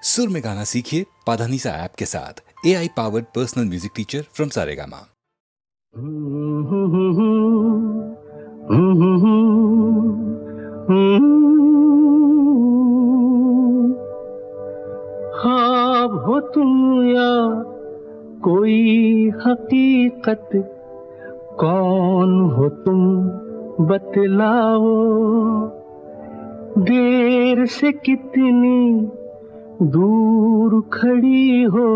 सुर में गाना सीखिए पाधानीसा ऐप के साथ। AI powered personal music teacher from Saregama. ख्वाब हो तुम या कोई हकीकत, कौन हो तुम बतलाओ। देर से कितनी दूर खड़ी हो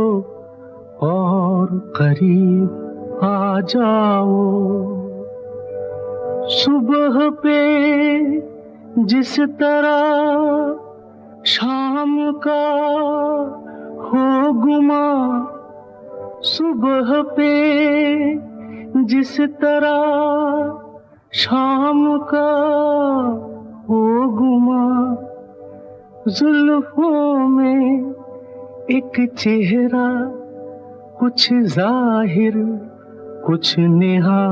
और करीब आ जाओ। सुबह पे जिस तरह शाम का हो गुमा, सुबह पे जिस तरह शाम का हो गुमा, जुल्फों में एक चेहरा, कुछ जाहिर कुछ नेहा।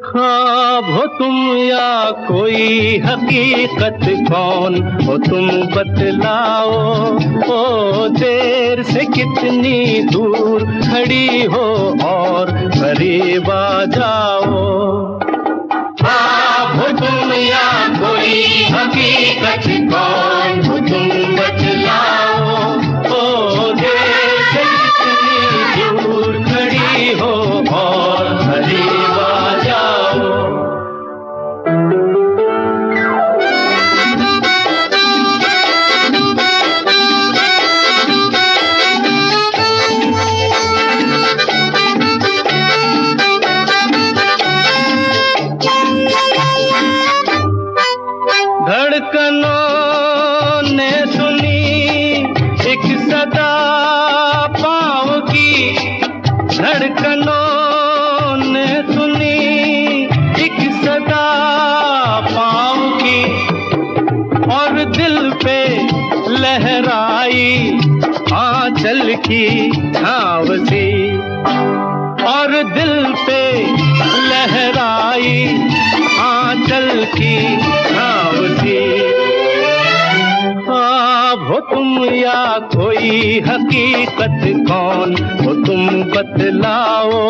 ख्वाब हो तुम या कोई हकीकत, कौन हो तुम बतलाओ। ओ देर से कितनी दूर खड़ी हो और करीब आ जाओ। ख्वाब हो तुम या कोई हकीकत, कौन हो तुम बतलाओ। ओ देर से कितनी दूर खड़ी हो और करीब आ जाओ। धड़कनों ने सुनी एक सदा पाँव की, धड़कनों ने सुनी एक सदा पाँव की, और दिल पे लहराई आंचल की छाँव सी, और दिल पे लहराई आंचल की छाँव सी। ख्वाब हो तुम या कोई हकीकत, कौन हो तुम बतलाओ।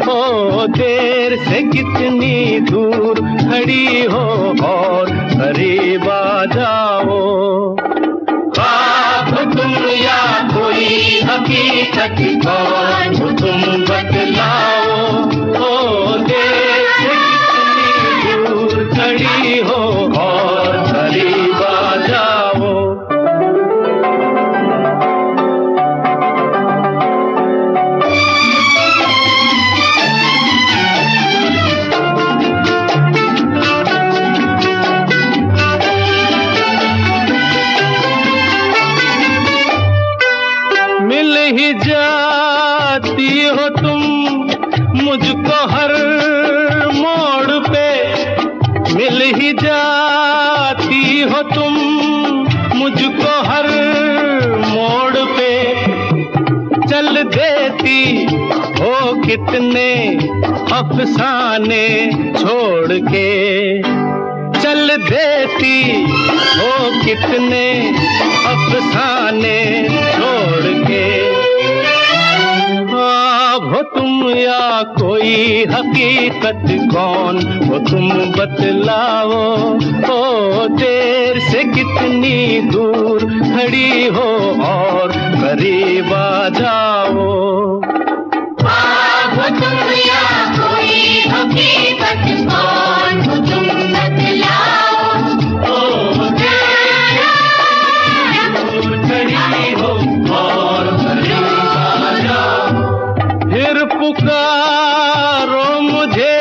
ओ देर से कितनी दूर खड़ी हो और करीब आ जाओ। ख्वाब हो तुम या कोई हकीकत, कौन हो तुम बतलाओ। ओ देर से कितनी दूर खड़ी हो और करीब आ जाओ। मिल ही जाती हो तुम मुझको हर मोड़ पे, मिल ही जाती हो तुम मुझको हर मोड़ पे। चल देती हो कितने अफसाने छोड़ के, चल देती हो कितने अफसाने छोड़ के। ख्वाब हो तुम या कोई हकीकत, कौन हो तुम बतलाओ। ओ देर से कितनी दूर खड़ी हो और करीब आ जाओ। ख्वाब हो तुम या कोई हकीकत, कौन हो तुम बतलाओ। ओ देर से दूर खड़ी हो और करीब आ जाओ। फिर पुकारो मुझे,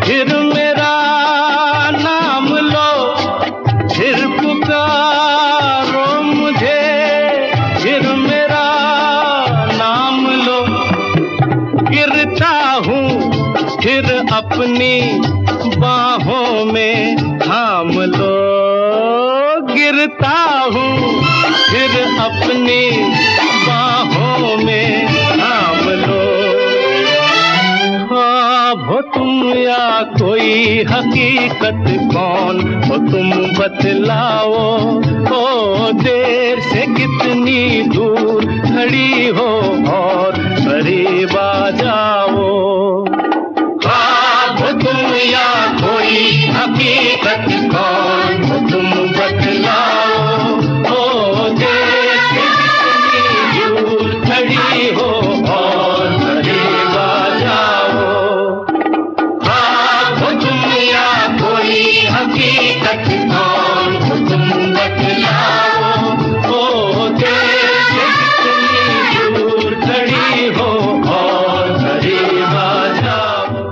फिर मेरा नाम लो, फिर पुकारो मुझे, फिर मेरा नाम लो। गिरता हूँ फिर अपनी बाहों में थाम लो, गिरता हूँ फिर अपनी बाहों में थाम लो। ख्वाब हो तुम या कोई कोई हकीकत कौन हो तुम बतलाओ, ओ देर से कितनी दूर खड़ी हो और करीब आ जाओ। ख्वाब हो तुम या कोई हकीकत कौन हो तुम बतलाओ, ओ देर से कितनी दूर खड़ी हो और करीब आ जाओ। ख्वाब हो तुम या कोई हकीकत कौन हो तुम बतलाओ, ओ देर से कितनी दूर खड़ी हो और करीब आ जाओ।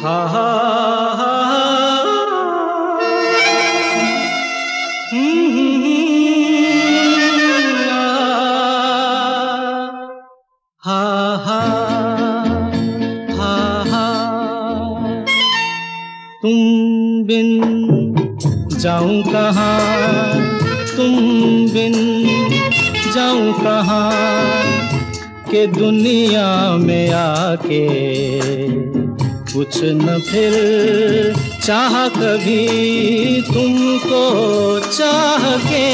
हा हा हा हा हा तुम बिन जाऊं कहाँ, तुम बिन जाऊं कहाँ के दुनिया में आके कुछ न फिर चाह कभी तुमको चाह के।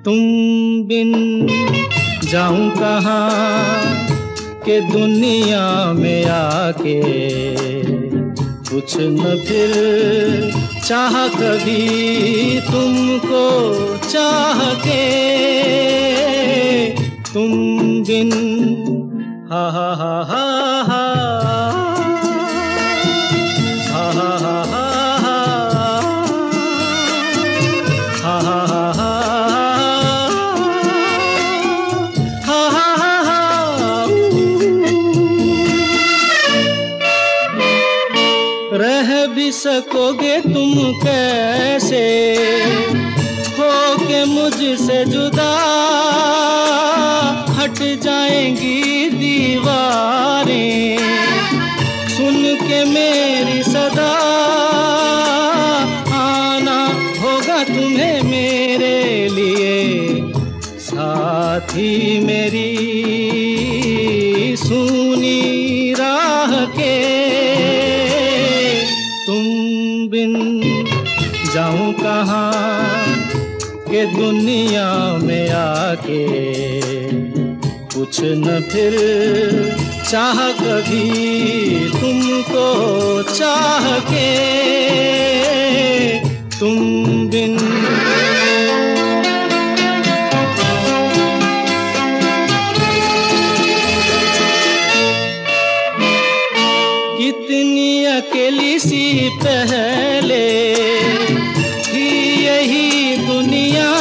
तुम बिन जाऊं कहाँ के दुनिया में आके कुछ न फिर चाह कभी तुमको चाह के। तुम बिन हा हा हा हा हा हा हा हा हा हा हा रह भी सकोगे तुम कैसे हो के मुझसे जुदा, हट जाएंगी दीवारें सुन के मेरी सदा। आना होगा तुम्हें मेरे लिए साथी मेरी सुनी राह के। तुम बिन जाऊं कहाँ के दुनिया में आके कुछ न फिर चाह कभी तुमको चाह के। तुम बिन कितनी अकेली सी पहले थी यही दुनिया,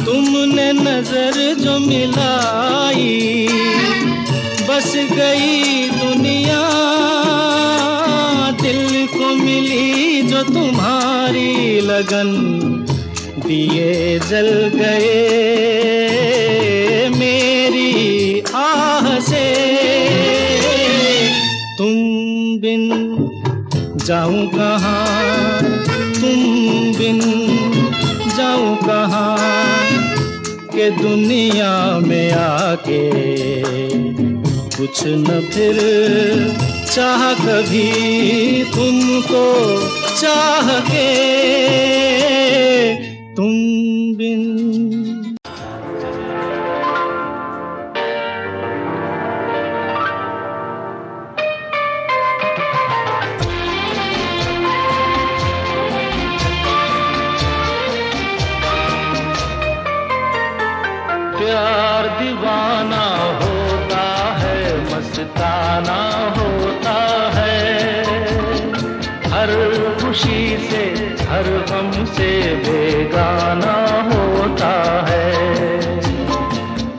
तुमने नजर जो मिलाई बस गई दुनिया। दिल को मिली जो तुम्हारी लगन, दिए जल गए मेरी आह से। तुम बिन जाऊं कहाँ, तुम बिन जाऊं कहाँ के दुनिया में आके कुछ न फिर चाह कभी तुमको चाह के। तुम बिन प्यार दीवाना होता है, मस्ताना होता है, हर खुशी से हर गम से बेगाना होता है।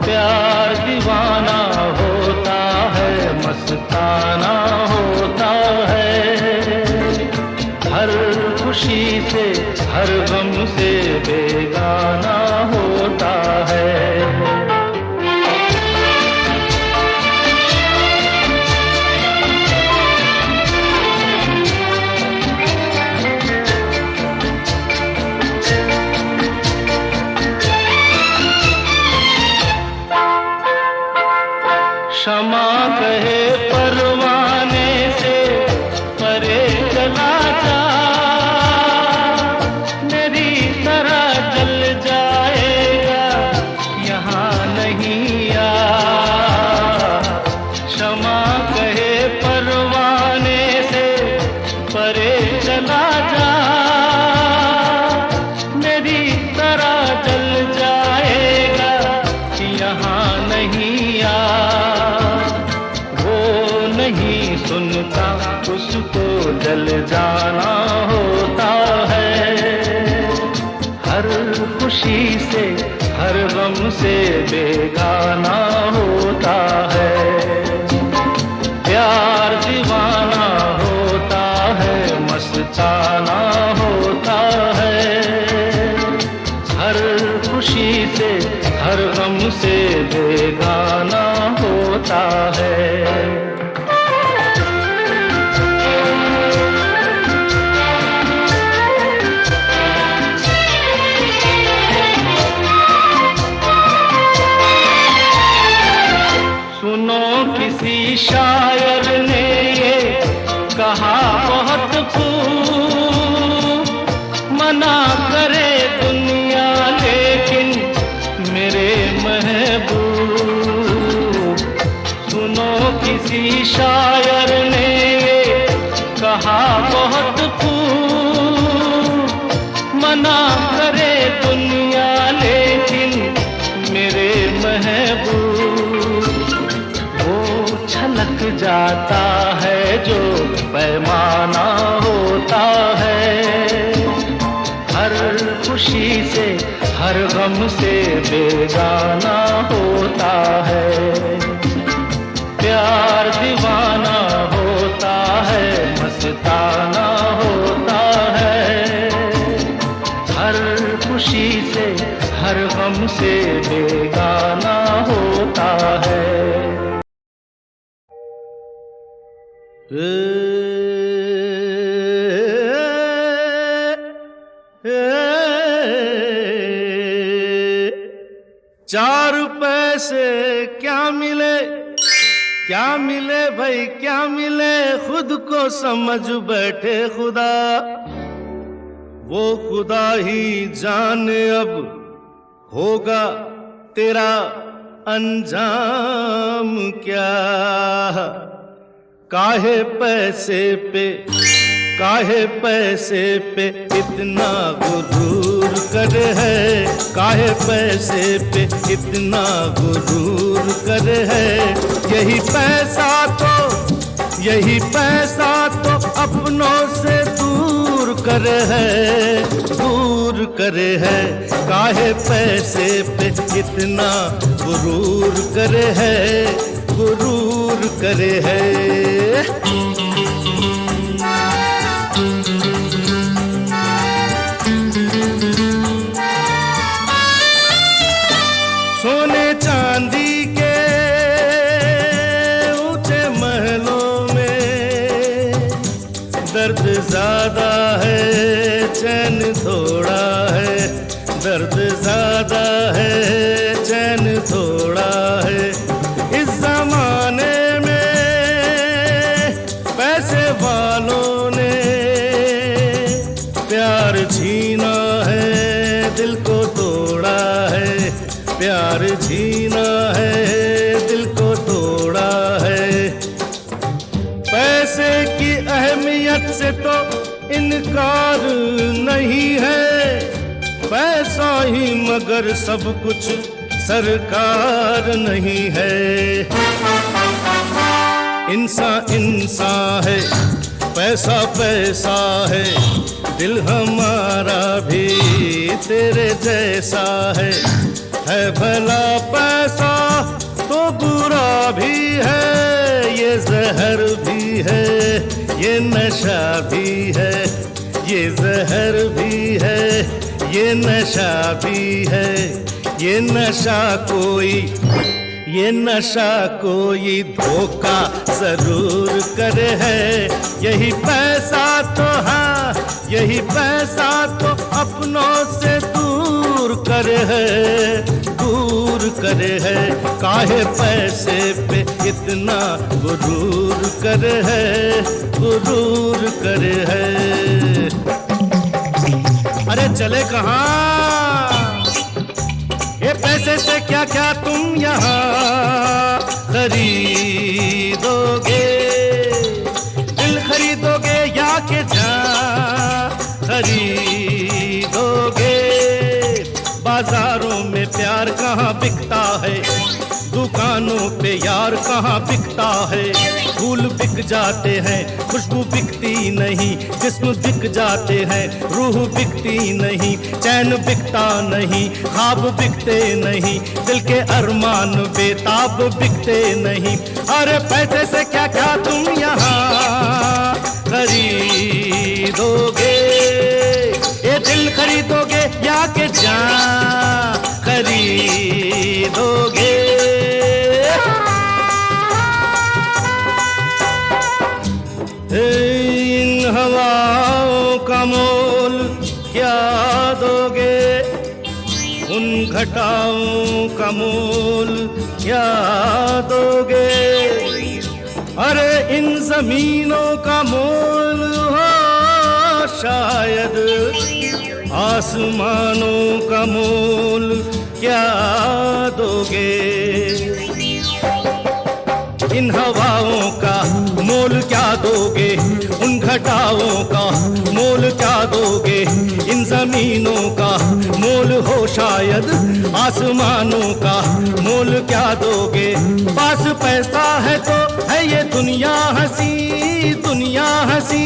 प्यार दीवाना होता है, मस्ताना होता है, हर खुशी से हर गम से बेगाना कहे परवाने से परे चला जा, मेरी तरह जल जाएगा यहाँ नहीं आ। क्षमा कहे परवाने से परे चला जा, मेरी तरह जल जाएगा यहाँ नहीं आ। वो नहीं सुनता उसको जल जाना होता है, हर खुशी से हर गम से बेगाना होता है। प्यार दीवाना होता है, मस्ताना होता है, हर खुशी से हर गम से बेगाना होता है। सुनो किसी शायर ने ये कहा बहुत खूब, मना करे दुनिया लेकिन मेरे महबूब। सुनो किसी शायर ने ये कहा बहुत खूब, मना करे दुनिया लेकिन मेरे महबूब। छलक जाता है जो पैमाना होता है, हर खुशी से हर गम से बेगाना होता है। प्यार दीवाना होता है, मस्ताना होता है, हर खुशी से हर गम से बेगाना होता है। चार पैसे क्या मिले, क्या मिले भाई क्या मिले, खुद को समझ बैठे खुदा, वो खुदा ही जाने अब होगा तेरा अंजाम क्या। काहे पैसे पे इतना गुरूर कर है, काहे पैसे पे इतना गुरूर कर है। यही पैसा तो अपनों से दूर कर है, काहे पैसे पे इतना गुरूर कर है। सोने चांदी के ऊंचे महलों में दर्द ज्यादा है, चैन थोड़ा है, दर्द ज्यादा है, चैन थोड़ा है। इस जमाने में पैसे वालों ने प्यार छीना है, दिल को तोड़ा है, प्यार छीना है, दिल को तोड़ा है। पैसे की अहमियत से तो इनकार नहीं है, पैसा ही मगर सब कुछ सरकार नहीं है। इंसान है, पैसा है, दिल हमारा भी तेरे जैसा है भला पैसा तो बुरा भी है, ये जहर भी है, ये नशा भी है, ये जहर भी है, ये नशा भी है। ये नशा कोई धोखा जरूर करे है। यही पैसा तो हाँ, यही पैसा तो अपनों से दूर दूर करे है, दूर करे है। काहे पैसे पे इतना गुरूर करे है, गुरूर करे है। अरे चले कहाँ, ये पैसे से क्या क्या तुम यहाँ खरीदोगे? दिल खरीदोगे या के जान खरीदोगे? बाजारों में प्यार कहाँ बिकता है, दुकानों पे यार कहाँ बिकता है। फूल बिक जाते हैं, खुशबू बिकती नहीं, जिस्म बिक जाते हैं, रूह बिकती नहीं, चैन बिकता नहीं, ख्वाब बिकते नहीं, दिल के अरमान बेताब बिकते नहीं। अरे पैसे से क्या क्या तुम यहाँ खरीदोगे? ये दिल खरीदोगे या के जान खरीदोगे? इन हवाओं का मोल क्या दोगे? उन घटाओं का मोल क्या दोगे? अरे इन जमीनों का मोल हो शायद, आसमानों का मोल क्या दोगे? इन हवाओं का मोल क्या दोगे? उन घटाओं का मोल क्या दोगे? इन जमीनों का मोल हो शायद, आसमानों का मोल क्या दोगे? पास पैसा है तो है ये दुनिया हंसी, दुनिया हंसी।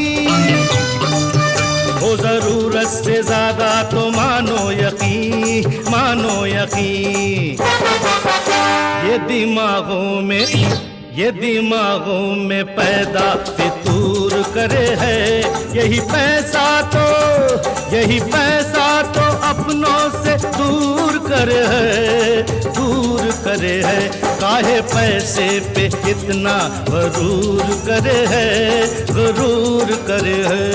हो जरूरत से ज्यादा तो मानो यकीन, मानो यकीन। ये दिमागों में पैदा फितूर करे है। यही पैसा तो अपनों से दूर करे है, दूर करे है। काहे पैसे पे इतना गरूर करे है, गरूर करे है।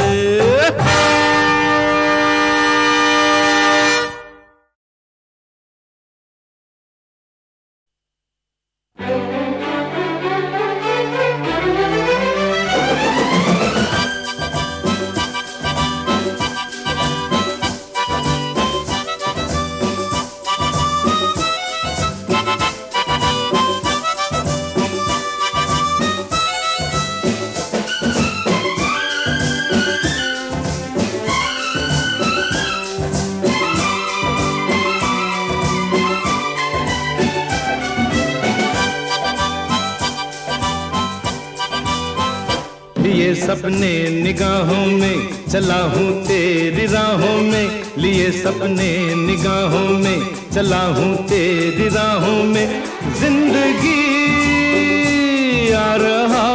लिए सपने निगाहों में चला हूँ तेरी राहों में, लिए सपने निगाहों में चला हूँ तेरी राहों में। जिंदगी आ रहा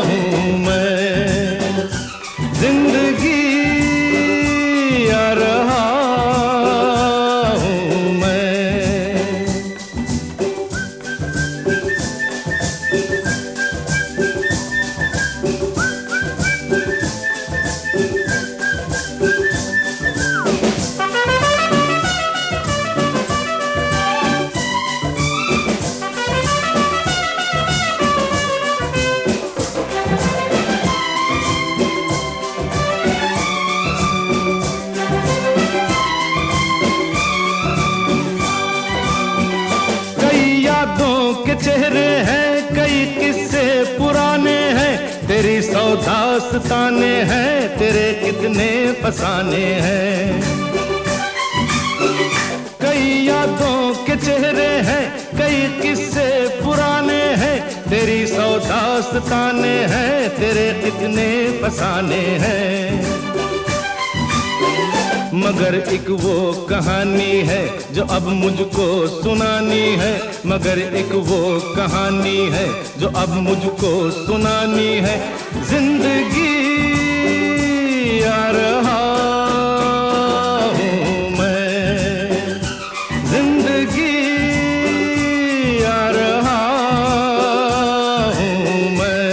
हूँ मैं, जिंदगी आ रहा हूँ मैं। चेहरे हैं कई किस्से पुराने हैं, तेरी सौ दास्ताने हैं, तेरे कितने फसाने हैं। कई यादों के चेहरे हैं कई किस्से पुराने हैं, तेरी सौ दास्ताने हैं, तेरे कितने फसाने हैं। मगर एक वो कहानी है जो अब मुझको सुनानी है, मगर एक वो कहानी है जो अब मुझको सुनानी है। जिंदगी आ रहा हूँ मैं, जिंदगी आ रहा हूँ मैं।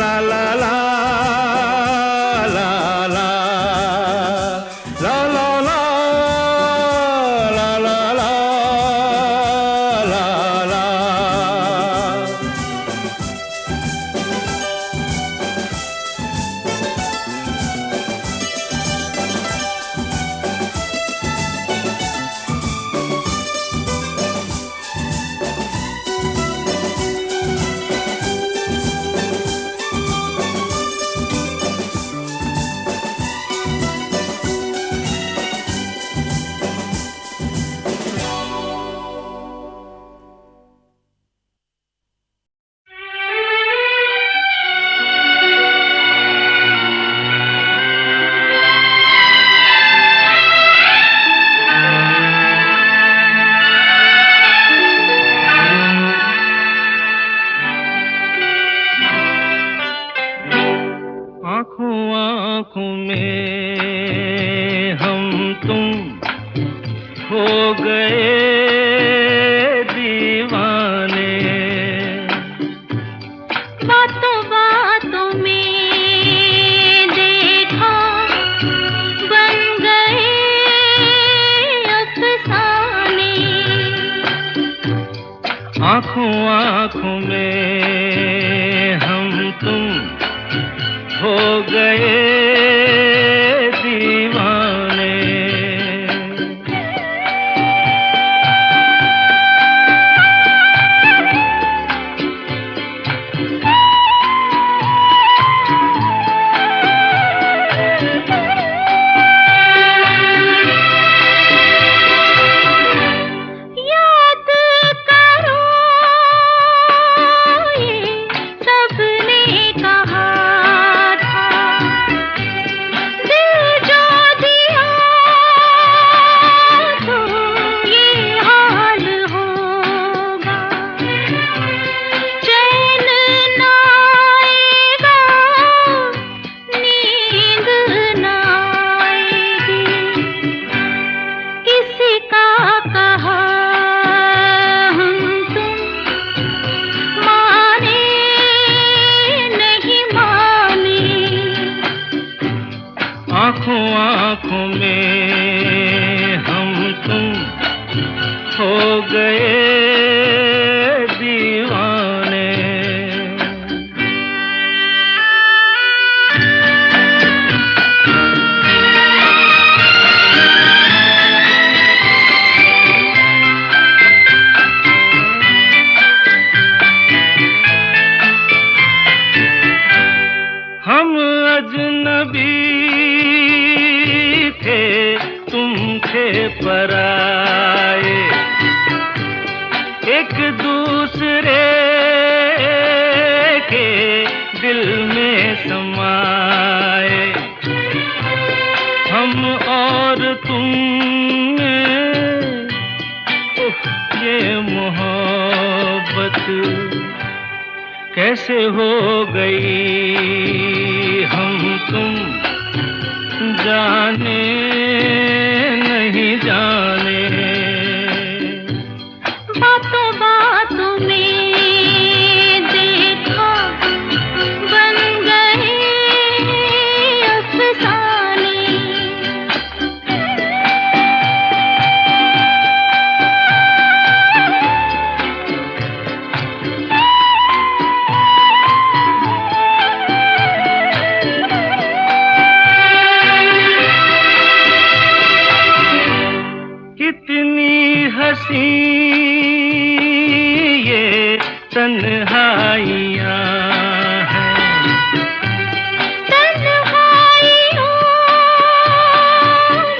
ला ला ला ला ला ला ला ला ला ला ला ला। आँखों आँखों में हम तुम हो गए दीवाने, बातों बातों में देखा बन गए अफसाने। आँखों आँखों में हम तुम हो गए दीवाने। याद आँखों में हम तुम हो गए दीवाने। हम अजनबी थे, तुम थे पराए, एक दूसरे के दिल में समाए। हम और तुम में ये मोहब्बत कैसे हो गई, हम तुम जाने नहीं जाने। बातों बातों में देखा बन गए अफसाने। कितनी हंसी ये तन्हाइयाँ हैं, तन्हाइयों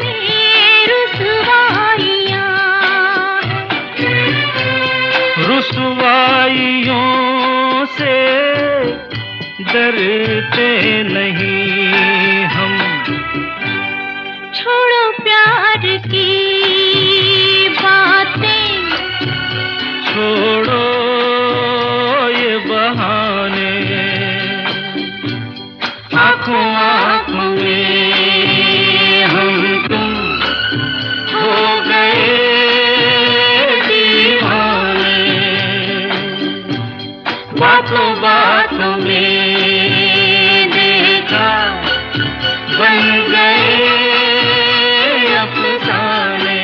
में रुसवाइयाँ हैं। रुसवाइयों से डरते नहीं हम। छोड़ो प्यार की बातें, छोड़ो ये बहाने। आँखों आँखों में हम तुम हो गए दीवाने। बातों बातों में देखा बन गए अफसाने।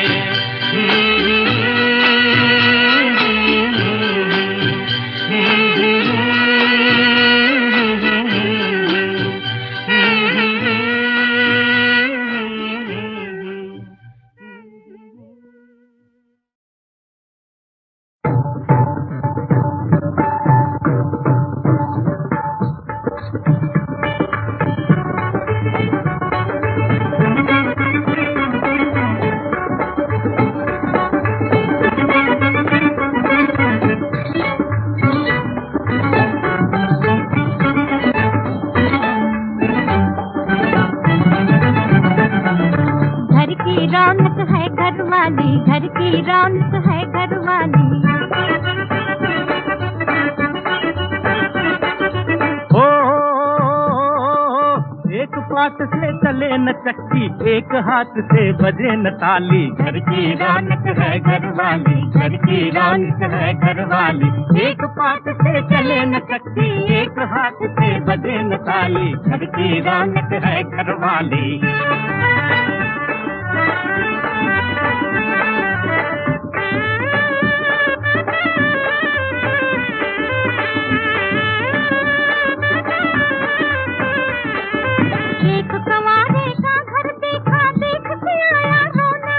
घर की रौनक है घरवाली, घर की रौनक है घरवाली। हो एक पाट से चले न चक्की, एक हाथ से बजे न ताली। घर की रौनक है घरवाली, घर की रौनक है घरवाली। एक पाट से चले न चक्की, एक हाथ से बजे न ताली। घर की रौनक है घरवाली। एक कवारे का घर देखा, देख के आया रोना।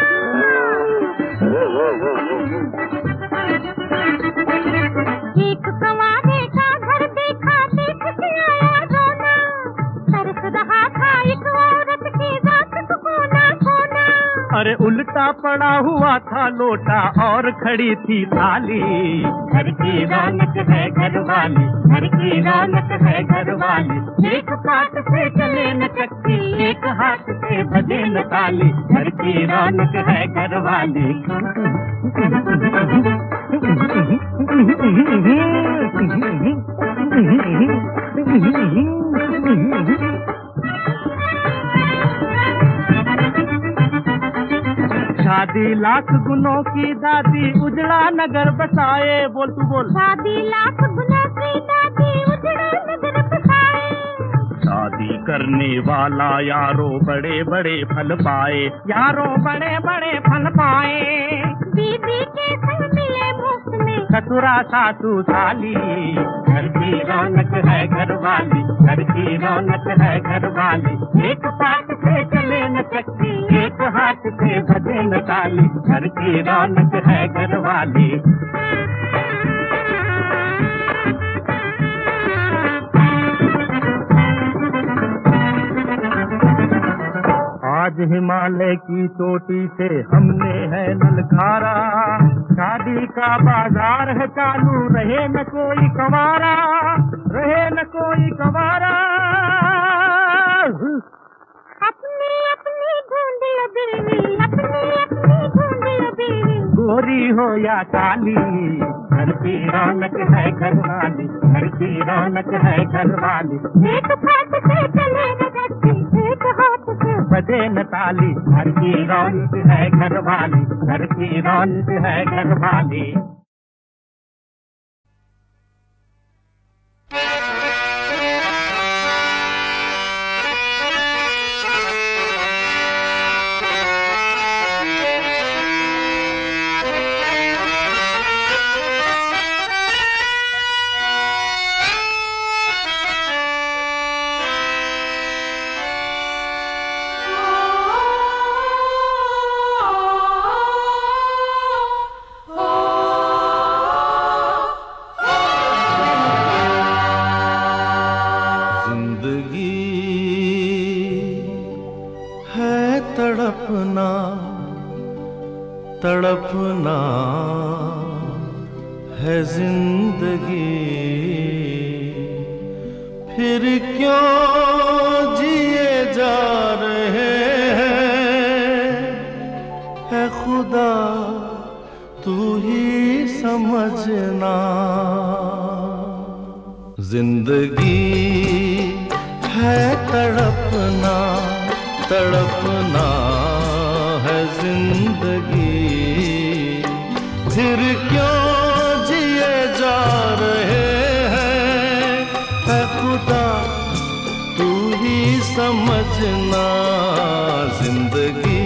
एक कवारे का घर देखा, देख के आया रोना। तरस रहा था एक औरत की रात को कोना कोना। अरे उल्टा पड़ा हुआ था लोटा और खड़ी थी थाली। घर की रौनक है घरवाली, घर की रौनक है घरवाली। एक पाट से चले न चक्की, एक हाथ से बजे न ताली। घर की रौनक है घरवाली। शादी लाख गुनों की दादी, उजड़ा नगर बसाए। बोल तू बोल। शादी लाख गुना की दादी, उजड़ा नगर बसाए। शादी करने वाला यारों बड़े बड़े फल पाए, यारों बड़े बड़े फल पाए। बीबी के संग मिले मुफ्त में ससुरा सासू साली, घर की रौनक है घर वाली, घर की रौनक है घर वाली। एक पाट से चले न चक्की, एक हाथ से बजे न ताली, घर की रौनक है घर वाली। आज हिमालय की चोटी से हमने है ललकारा, शादी का बाजार है चालू, रहे न कोई कंवारा, रहे न कोई कंवारा। अपनी अपनी ढूंढ लो बीवी, अपनी अपनी ढूंढ लो बीवी। गोरी हो या काली, घर की रौनक है घर वाली, घर की रौनक है घर वाली। एक हाथ से चले न चक्की, एक हाथ से बजे न ताली, घर की रौनक है घर वाली, घर की रौनक है घर वाली। तड़पना है जिंदगी, फिर क्यों जिए जा रहे हैं, है खुदा तू ही समझना। जिंदगी है तड़पना, तड़पना है जिंदगी, फिर क्यों जिए जा रहे हैं, है खुदा तू ही समझना। जिंदगी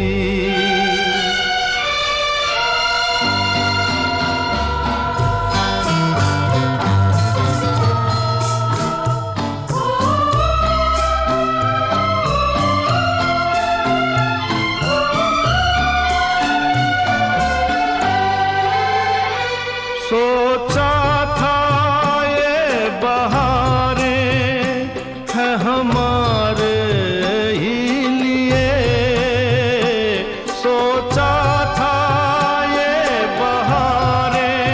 सोचा था ये बहारें है हमारे ही लिए, सोचा था ये बहारें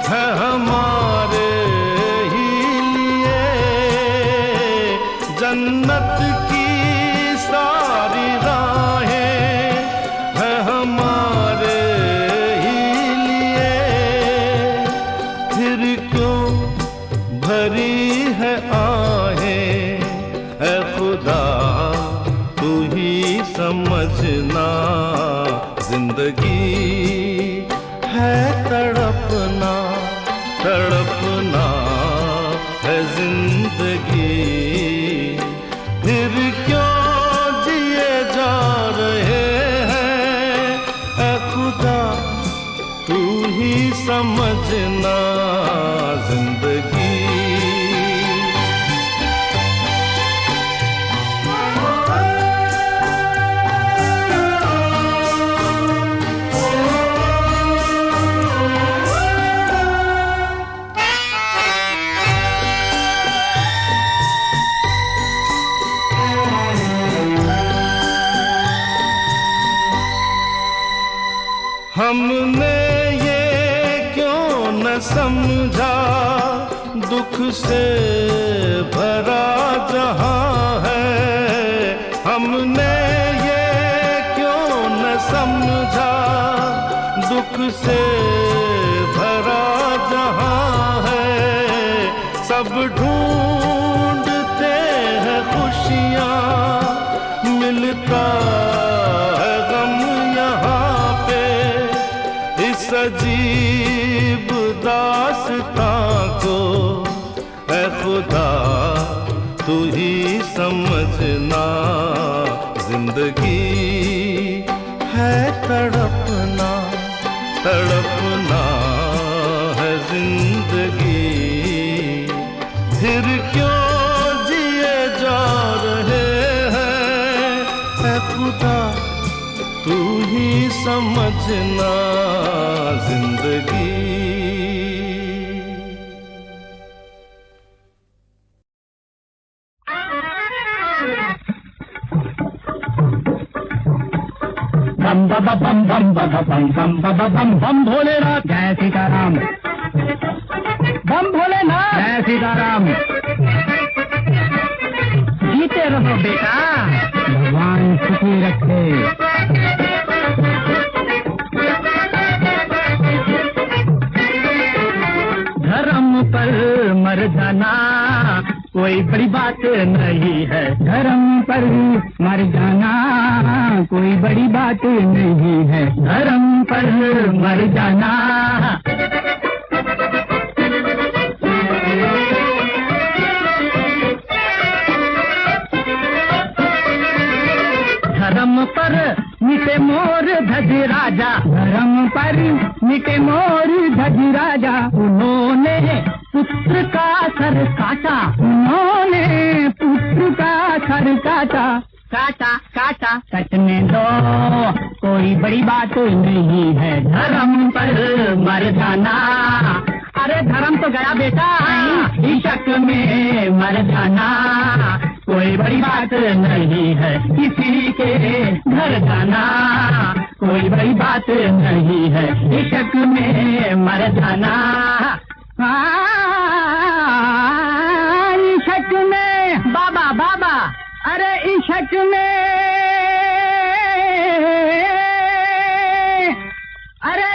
है हमारे ही लिए, जन्नत की सारी राहें है हमारे भरी है आहें, है खुदा तू ही समझना। जिंदगी है तड़पना, तड़पना है जिंदगी, फिर क्यों जिए जा रहे हैं, है खुदा तू ही समझना। जिंदगी हमने ये क्यों न समझा, दुख से भरा जहां है, हमने ये क्यों न समझा, दुख से भरा जहां है। सब ढूंढते हैं खुशियां, मिलता है गम यहाँ पे, इस अजीब दास्तां को है खुदा तू ही समझना, जिंदगी है तड़पना, तड़पना है जिंदगी। फिर क्यों जिए जा रहे हैं, ऐ खुदा तू ही समझना जिंदगी। बम बम बम बम बम बम बम बम बम बम भोलेनाथ जय सीताराम, बम भोलेनाथ जय सीताराम। जीते रहो बेटा, भगवान सुखी रखे। धर्म पर मर जाना कोई बड़ी बात नहीं है, धर्म पर मर जाना कोई बड़ी बात नहीं है, धर्म पर मर जाना। धर्म पर मिटे मोर ध्वज राजा, धर्म पर मिटे मोर ध्वज राजा। उन्होंने पुत्र का सर काटा, उन्होंने पुत्र का सर काटा, काटा काटा कटने दो कोई बड़ी बात नहीं है, धर्म पर मर जाना। अरे धर्म तो गया बेटा, इश्क में मर जाना कोई बड़ी बात नहीं है, किसी के घर जाना कोई बड़ी बात नहीं है, इश्क में मर जाना। इश्क में बाबा बाबा, अरे इश्क में, अरे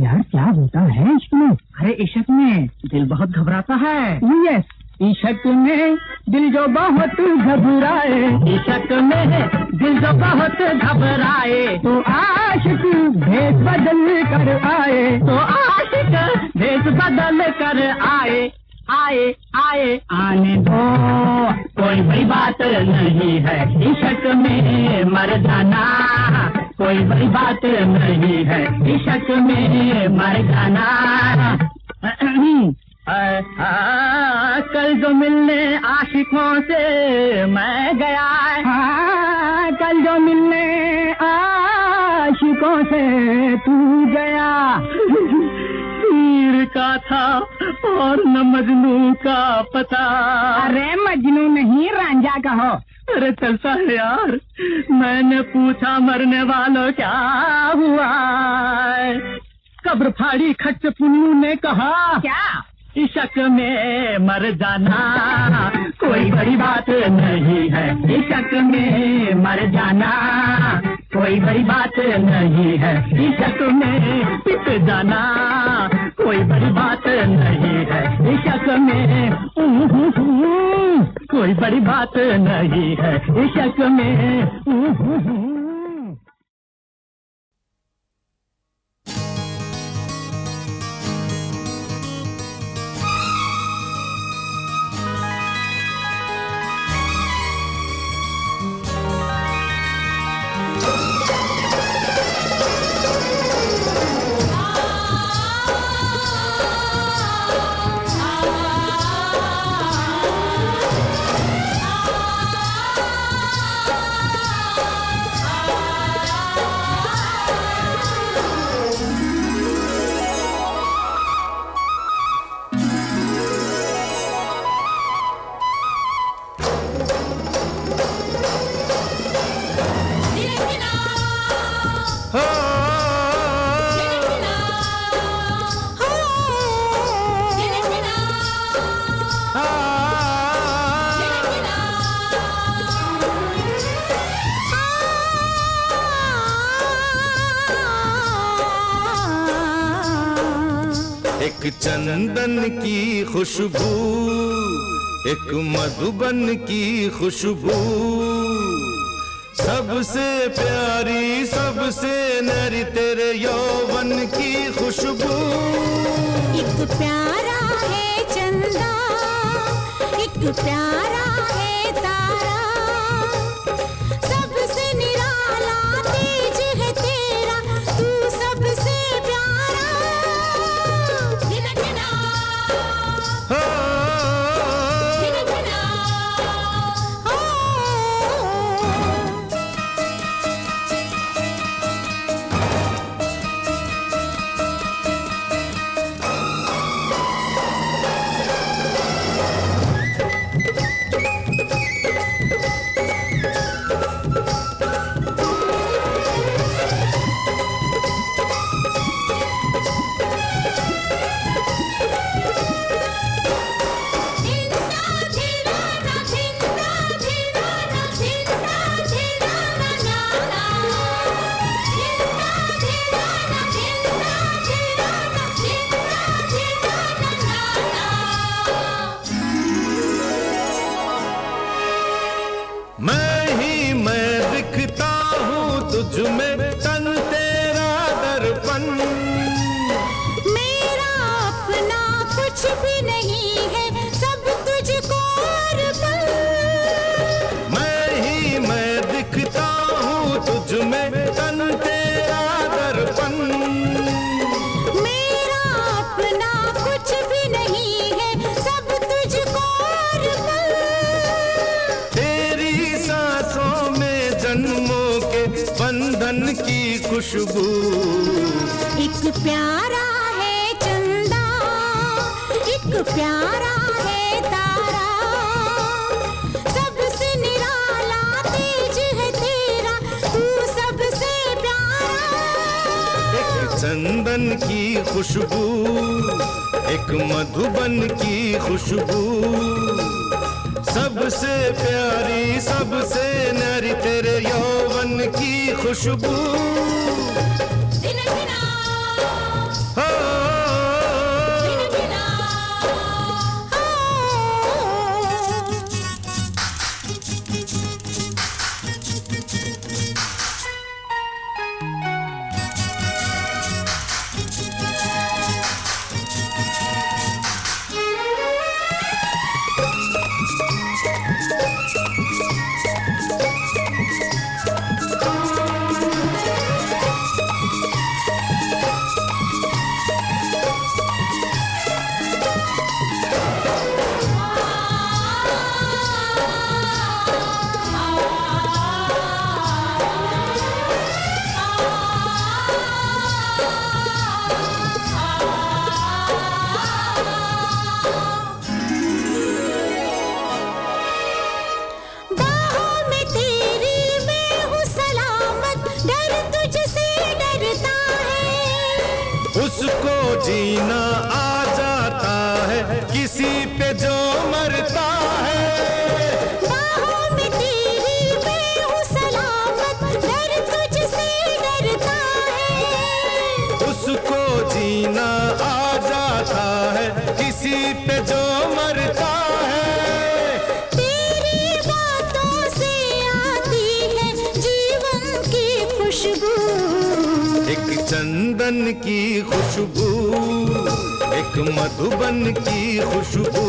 यार क्या होता है इश्क में? अरे इश्क में दिल बहुत घबराता है। यस, इश्क में दिल जो बहुत घबराए, इश्क में दिल जो बहुत घबराए, तो आशिक भेष बदल कर आए, तो आशिक भेष बदल कर आए, आए आए आने दो कोई बड़ी बात नहीं है, इश्क में मर जाना कोई बड़ी बात नहीं है, इश्क में मर जाना। कल जो मिलने आशिकों से मैं गया, कल जो मिलने आशिकों से तू गया, पीर का था और न मजनू का पता। अरे मजनू नहीं रांझा कहो। अरे चलता है यार, मैंने पूछा मरने वालों क्या हुआ, कब्र फाड़ी खट पुन्नू ने कहा क्या, इश्क में मर जाना कोई बड़ी बात नहीं है, इश्क में मर जाना कोई बड़ी बात नहीं है, इश्क में पिट जाना कोई बड़ी बात नहीं है, इश्क में कोई बड़ी बात नहीं है, इश्क में एक चंदन की खुशबू, एक मधुबन की खुशबू, सबसे प्यारी सबसे नरी तेरे यौवन की खुशबू। एक प्यारा है चंदा, एक एक प्यारा है तारा, सबसे निराला तेज है तेरा, तू सबसे प्यारा। धिन धिना, धिन धिना, ओ। मैं ही मैं दिखता हूँ तुझ में, तन तेरा दर्पण। मेरा अपना कुछ भी नहीं है, सब तुझको अर्पण। मैं ही मैं दिखता हूँ तुझ में, तन तेरा दर्पण। मेरा अपना कुछ भी नहीं है, सब तुझको अर्पण। तेरी सांसों में जन्मों के बंधन की खुशबू। एक प्यारा है चंदा, एक प्यारा है तारा, सबसे निराला तेज है तेरा, तू सबसे प्यारा। एक चंदन की खुशबू, एक मधुबन की खुशबू, सबसे प्यारी सबसे न्यारी तेरे यौवन की खुशबू। धिन धिना, हो धिन धिना, ओ। बाहों में तेरी मैं हूँ सलामत, डर तुझसे डरता है। उसको जीना आ जाता है किसी पे जो मरता है। बाहों में तेरी मैं हूँ सलामत, डर तुझसे डरता है। उसको जीना आ जाता है किसी पे जो मरता है। तेरी बातों से आती है जीवन की खुशबू। एक चंदन की खुशबू, एक मधुबन की खुशबू,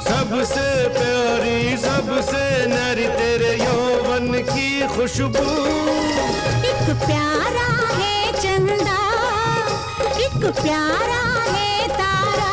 सबसे प्यारी सबसे न्यारी तेरे यौवन की खुशबू। एक प्यारा है चंदा, एक प्यारा है तारा,